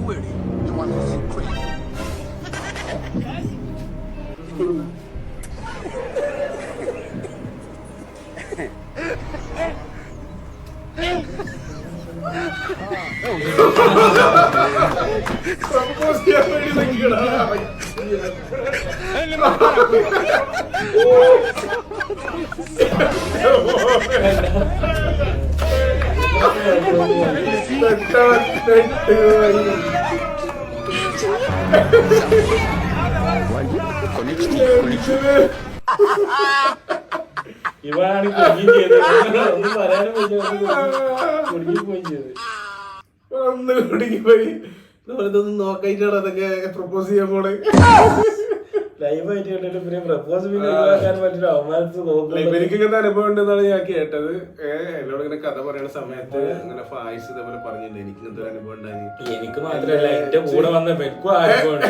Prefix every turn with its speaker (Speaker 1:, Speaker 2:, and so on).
Speaker 1: ready? You want to see pretty?
Speaker 2: ഇവനാണ് ഒന്നും പറയാനും കുടുങ്ങിപ്പോയി ചെയ്ത്
Speaker 3: ഒന്ന് കുടുങ്ങിപ്പോയി. നമ്മളിതൊന്നും നോക്കായിട്ടാണ് അതൊക്കെ പ്രപ്പോസ് ചെയ്യാൻ പോണേ.
Speaker 2: ലൈവായിട്ട് കണ്ടിട്ട് പിന്നെ പ്രപ്പോസ് പിന്നെ പറ്റില്ല അവന്മാരത്ത് നോക്കുന്നത്.
Speaker 3: എനിക്ക് ഇങ്ങനത്തെ അനുഭവം ഉണ്ടെന്നാണ് ഞാൻ കേട്ടത്. എന്നോട് ഇങ്ങനെ കഥ പറയുന്ന സമയത്ത് ഇങ്ങനെ ഫായിസ് ഇതേപോലെ പറഞ്ഞിട്ടുണ്ട് എനിക്ക് ഇങ്ങനത്തെ ഒരു അനുഭവം ഉണ്ടായി.
Speaker 2: എനിക്ക് മാത്രല്ല എന്റെ കൂടെ വന്ന വെക്കും അനുഭവം ഉണ്ട്.